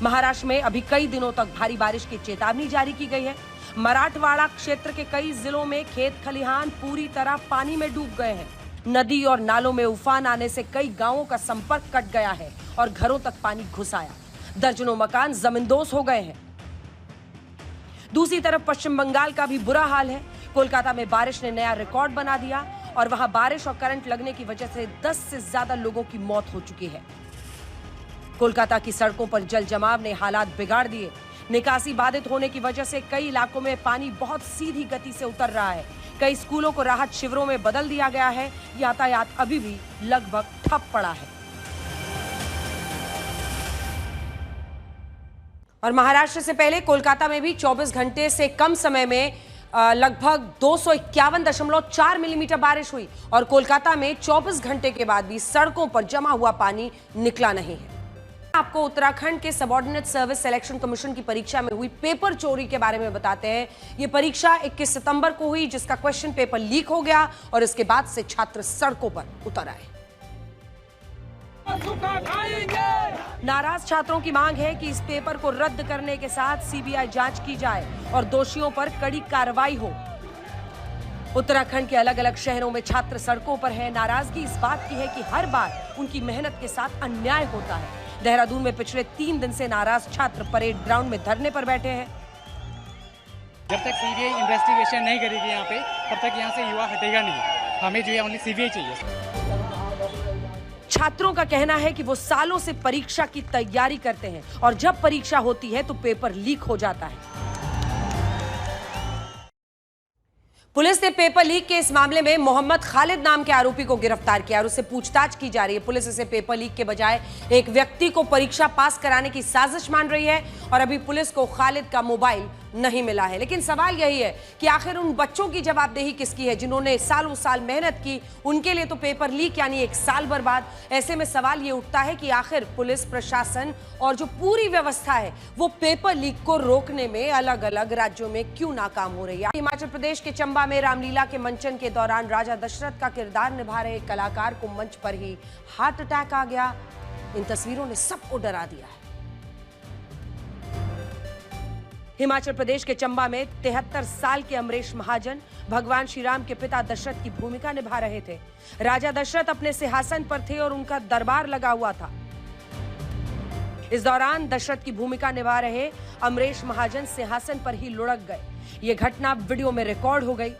महाराष्ट्र में अभी कई दिनों तक भारी बारिश की चेतावनी जारी की गई है। मराठवाड़ा क्षेत्र के कई जिलों में खेत खलिहान पूरी तरह पानी में डूब गए हैं। नदी और नालों में उफान आने से कई गांवों का संपर्क कट गया है और घरों तक पानी घुस आया। दर्जनों मकान जमींदोज हो गए हैं। दूसरी तरफ पश्चिम बंगाल का भी बुरा हाल है। कोलकाता में बारिश ने नया रिकॉर्ड बना दिया और वहां बारिश और करंट लगने की वजह से 10 से ज्यादा लोगों की मौत हो चुकी है। कोलकाता की सड़कों पर जल जमाव ने हालात बिगाड़ दिए। निकासी बाधित होने की वजह से कई इलाकों में पानी बहुत सीधी गति से उतर रहा है। कई स्कूलों को राहत शिविरों में बदल दिया गया है। यातायात अभी भी लगभग ठप पड़ा है। और महाराष्ट्र से पहले कोलकाता में भी 24 घंटे से कम समय में लगभग 251.4 मिलीमीटर बारिश हुई और कोलकाता में 24 घंटे के बाद भी सड़कों पर जमा हुआ पानी निकला नहीं है। आपको उत्तराखंड के सबऑर्डिनेट सर्विस सिलेक्शन कमीशन की परीक्षा में हुई पेपर चोरी के बारे में बताते हैं। यह परीक्षा 21 सितंबर को हुई, जिसका क्वेश्चन पेपर लीक हो गया और इसके बाद से छात्र सड़कों पर उतर आए। नाराज छात्रों की मांग है कि इस पेपर को रद्द करने के साथ सीबीआई जांच की जाए और दोषियों पर कड़ी कार्रवाई हो। उत्तराखंड के अलग अलग शहरों में छात्र सड़कों पर हैं। नाराजगी इस बात की है कि हर बार उनकी मेहनत के साथ अन्याय होता है। देहरादून में पिछले 3 दिन से नाराज छात्र परेड ग्राउंड में धरने पर बैठे हैं। जब तक सीबीआई इन्वेस्टिगेशन नहीं करेगी यहाँ पे, तब तक यहाँ से युवा हटेगा नहीं। हमें जो है ओनली सीबीआई चाहिए। छात्रों का कहना है कि वो सालों से परीक्षा की तैयारी करते हैं और जब परीक्षा होती है तो पेपर लीक हो जाता है। पुलिस ने पेपर लीक के इस मामले में मोहम्मद खालिद नाम के आरोपी को गिरफ्तार किया और उससे पूछताछ की जा रही है। पुलिस इसे पेपर लीक के बजाय एक व्यक्ति को परीक्षा पास कराने की साजिश मान रही है और अभी पुलिस को खालिद का मोबाइल नहीं मिला है। लेकिन सवाल यही है कि आखिर उन बच्चों की जवाबदेही किसकी है जिन्होंने सालों साल मेहनत की। उनके लिए तो पेपर लीक यानी 1 साल बर्बाद। ऐसे में सवाल ये उठता है कि आखिर पुलिस प्रशासन और जो पूरी व्यवस्था है वो पेपर लीक को रोकने में अलग अलग राज्यों में क्यों नाकाम हो रही है। हिमाचल प्रदेश के चंबा में रामलीला के मंचन के दौरान राजा दशरथ का किरदार निभा रहे कलाकार को मंच पर ही हार्ट अटैक आ गया। इन तस्वीरों ने सबको डरा दिया है। हिमाचल प्रदेश के चंबा में 73 साल के अमरेश महाजन भगवान श्री राम के पिता दशरथ की भूमिका निभा रहे थे। राजा दशरथ अपने सिंहासन पर थे और उनका दरबार लगा हुआ था। इस दौरान दशरथ की भूमिका निभा रहे अमरेश महाजन सिंहासन पर ही लुढ़क गए। यह घटना वीडियो में रिकॉर्ड हो गई।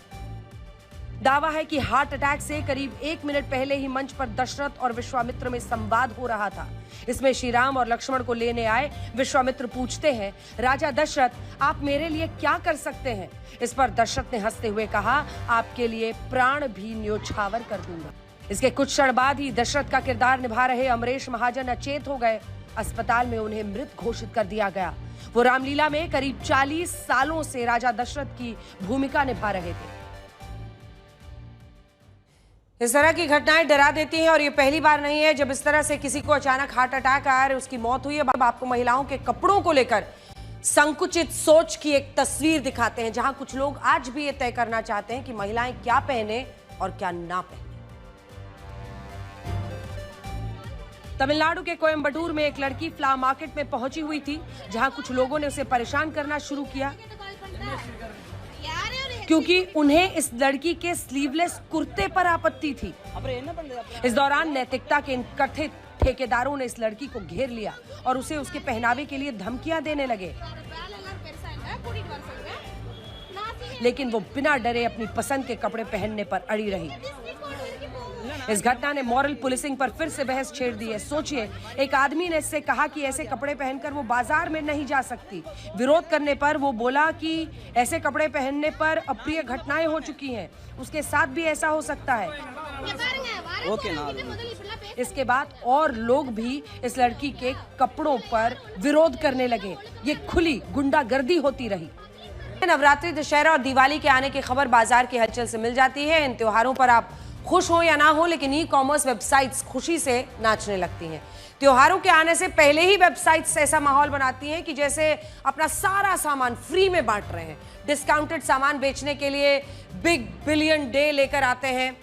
दावा है कि हार्ट अटैक से करीब 1 मिनट पहले ही मंच पर दशरथ और विश्वामित्र में संवाद हो रहा था। इसमें श्री राम और लक्ष्मण को लेने आए विश्वामित्र पूछते हैं, राजा दशरथ आप मेरे लिए क्या कर सकते हैं। इस पर दशरथ ने हंसते हुए कहा, आपके लिए प्राण भी न्योछावर कर दूंगा। इसके कुछ क्षण बाद ही दशरथ का किरदार निभा रहे अमरेश महाजन अचेत हो गए। अस्पताल में उन्हें मृत घोषित कर दिया गया। वो रामलीला में करीब 40 सालों से राजा दशरथ की भूमिका निभा रहे थे। इस तरह की घटनाएं डरा देती हैं और ये पहली बार नहीं है जब इस तरह से किसी को अचानक हार्ट अटैक आया और उसकी मौत हुई है। अब आपको महिलाओं के कपड़ों को लेकर संकुचित सोच की एक तस्वीर दिखाते हैं, जहां कुछ लोग आज भी ये तय करना चाहते हैं कि महिलाएं क्या पहने और क्या ना पहने। तमिलनाडु के कोयम्बटूर में एक लड़की फ्लावर मार्केट में पहुंची हुई थी, जहां कुछ लोगों ने उसे परेशान करना शुरू किया क्योंकि उन्हें इस लड़की के स्लीवलेस कुर्ते पर आपत्ति थी। इस दौरान नैतिकता के इन कथित ठेकेदारों ने इस लड़की को घेर लिया और उसे उसके पहनावे के लिए धमकियां देने लगे, लेकिन वो बिना डरे अपनी पसंद के कपड़े पहनने पर अड़ी रही। इस घटना ने मॉरल पुलिसिंग पर फिर से बहस छेड़ दी है। सोचिए, एक आदमी ने इससे कहा कि ऐसे कपड़े पहनकर वो बाजार में नहीं जा सकती। विरोध करने पर वो बोला कि ऐसे कपड़े पहनने पर अप्रिय घटनाएं हो चुकी हैं, उसके साथ भी ऐसा हो सकता है। इसके बाद और लोग भी इस लड़की के कपड़ों पर विरोध करने लगे। ये खुली गुंडागर्दी होती रही। नवरात्रि, दशहरा और दिवाली के आने की खबर बाजार की हलचल से मिल जाती है। इन त्योहारों पर आप खुश हो या ना हो, लेकिन ई कॉमर्स वेबसाइट्स खुशी से नाचने लगती हैं। त्योहारों के आने से पहले ही वेबसाइट्स ऐसा माहौल बनाती हैं कि जैसे अपना सारा सामान फ्री में बांट रहे हैं। डिस्काउंटेड सामान बेचने के लिए बिग बिलियन डे लेकर आते हैं।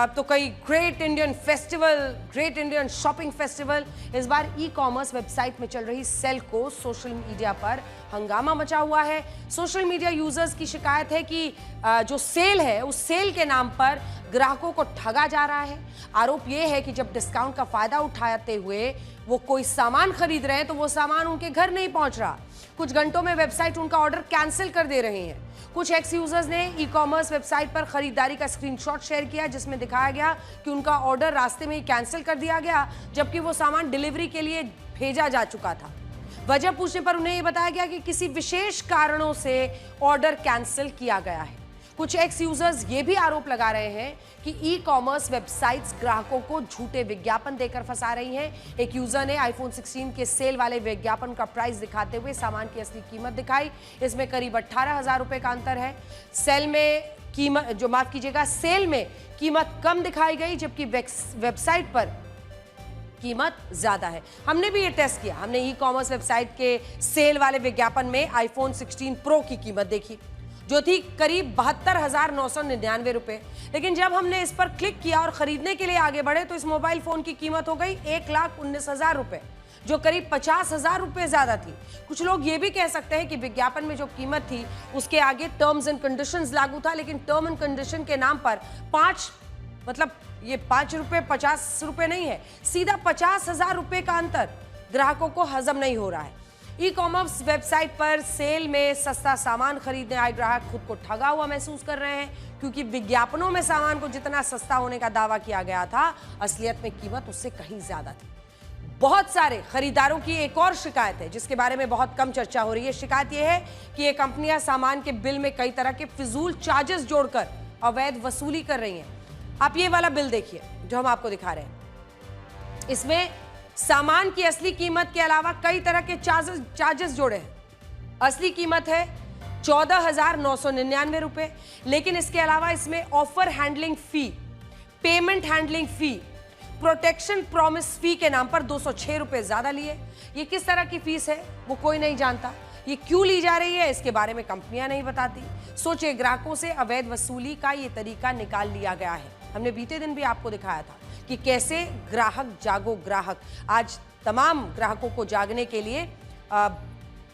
तो कई great Indian festival, great Indian shopping festival. इस बार ई कॉमर्स वेबसाइट में चल रही सेल को सोशल मीडिया पर हंगामा मचा हुआ है। सोशल मीडिया यूजर्स की शिकायत है कि जो सेल है, उस सेल के नाम पर ग्राहकों को ठगा जा रहा है। आरोप यह है कि जब डिस्काउंट का फायदा उठाते हुए वो कोई सामान खरीद रहे हैं तो वो सामान उनके घर नहीं पहुंच रहा। कुछ घंटों में वेबसाइट उनका ऑर्डर कैंसिल कर दे रही है। कुछ एक्स यूजर्स ने ई कॉमर्स वेबसाइट पर खरीदारी का स्क्रीनशॉट शेयर किया, जिसमें दिखाया गया कि उनका ऑर्डर रास्ते में ही कैंसिल कर दिया गया, जबकि वो सामान डिलीवरी के लिए भेजा जा चुका था। वजह पूछने पर उन्हें यह बताया गया कि किसी विशेष कारणों से ऑर्डर कैंसिल किया गया है। कुछ एक्स यूजर्स ये भी आरोप लगा रहे हैं कि ई कॉमर्स वेबसाइट्स ग्राहकों को झूठे विज्ञापन देकर फंसा रही हैं। एक यूजर ने आईफोन 16 के सेल वाले विज्ञापन का प्राइस दिखाते हुए सामान की असली कीमत दिखाई। इसमें करीब 18,000 रुपए का अंतर है। सेल में सेल में कीमत कम दिखाई गई, जबकि वेबसाइट पर कीमत ज्यादा है। हमने भी ये टेस्ट किया। हमने ई कॉमर्स वेबसाइट के सेल वाले विज्ञापन में आईफोन 16 प्रो की कीमत देखी, जो थी करीब 72,999 रुपए। लेकिन जब हमने इस पर क्लिक किया और खरीदने के लिए आगे बढ़े तो इस मोबाइल फोन की कीमत हो गई 1,19,000 रुपए, जो करीब 50,000 रुपए ज्यादा थी। कुछ लोग ये भी कह सकते हैं कि विज्ञापन में जो कीमत थी उसके आगे टर्म्स एंड कंडीशंस लागू था, लेकिन टर्म एंड कंडीशन के नाम पर 5 रुपए 50 रुपए नहीं है, सीधा 50,000 रुपए का अंतर ग्राहकों को हजम नहीं हो रहा है। ई कॉमर्स वेबसाइट पर सेल में सस्ता सामान खरीदने आए ग्राहक खुद को ठगा हुआ महसूस कर रहे हैं, क्योंकि विज्ञापनों में सामान को जितना सस्ता होने का दावा किया गया था, असलियत में कीमत उससे कहीं ज्यादा थी। बहुत सारे खरीदारों की एक और शिकायत है जिसके बारे में बहुत कम चर्चा हो रही है। शिकायत यह है कि ये कंपनियां सामान के बिल में कई तरह के फिजूल चार्जेस जोड़कर अवैध वसूली कर रही हैं। आप ये वाला बिल देखिए जो हम आपको दिखा रहे हैं। इसमें सामान की असली कीमत के अलावा कई तरह के चार्जेस जोड़े हैं। असली कीमत है 14,999 रुपए, लेकिन इसके अलावा इसमें ऑफर हैंडलिंग फी, पेमेंट हैंडलिंग फी, प्रोटेक्शन प्रॉमिस फी के नाम पर 206 रुपए ज्यादा लिए। ये किस तरह की फीस है वो कोई नहीं जानता। ये क्यों ली जा रही है इसके बारे में कंपनियां नहीं बताती। सोचिए, ग्राहकों से अवैध वसूली का ये तरीका निकाल लिया गया है। हमने बीते दिन भी आपको दिखाया था कि कैसे ग्राहक जागो ग्राहक, आज तमाम ग्राहकों को जागने के लिए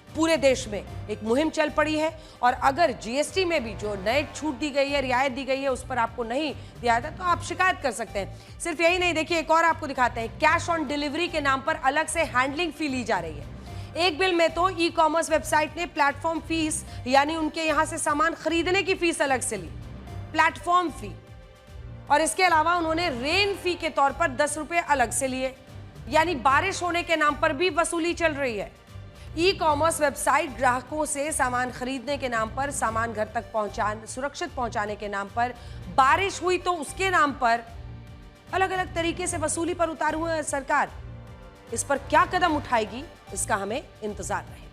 पूरे देश में एक मुहिम चल पड़ी है। और अगर जीएसटी में भी जो नए छूट दी गई है, रियायत दी गई है, उस पर आपको नहीं दिया था तो आप शिकायत कर सकते हैं। सिर्फ यही नहीं, देखिए एक और आपको दिखाते हैं। कैश ऑन डिलीवरी के नाम पर अलग से हैंडलिंग फी ली जा रही है। एक बिल में तो ई कॉमर्स वेबसाइट ने प्लेटफॉर्म फीस, यानी उनके यहां से सामान खरीदने की फीस अलग से ली, प्लेटफॉर्म फी, और इसके अलावा उन्होंने रेन फी के तौर पर 10 रुपए अलग से लिए, यानी बारिश होने के नाम पर भी वसूली चल रही है। ई कॉमर्स वेबसाइट ग्राहकों से सामान खरीदने के नाम पर, सामान घर तक सुरक्षित पहुंचाने के नाम पर, बारिश हुई तो उसके नाम पर अलग अलग तरीके से वसूली पर उतारू है सरकार। इस पर क्या कदम उठाएगी, इसका हमें इंतजार है।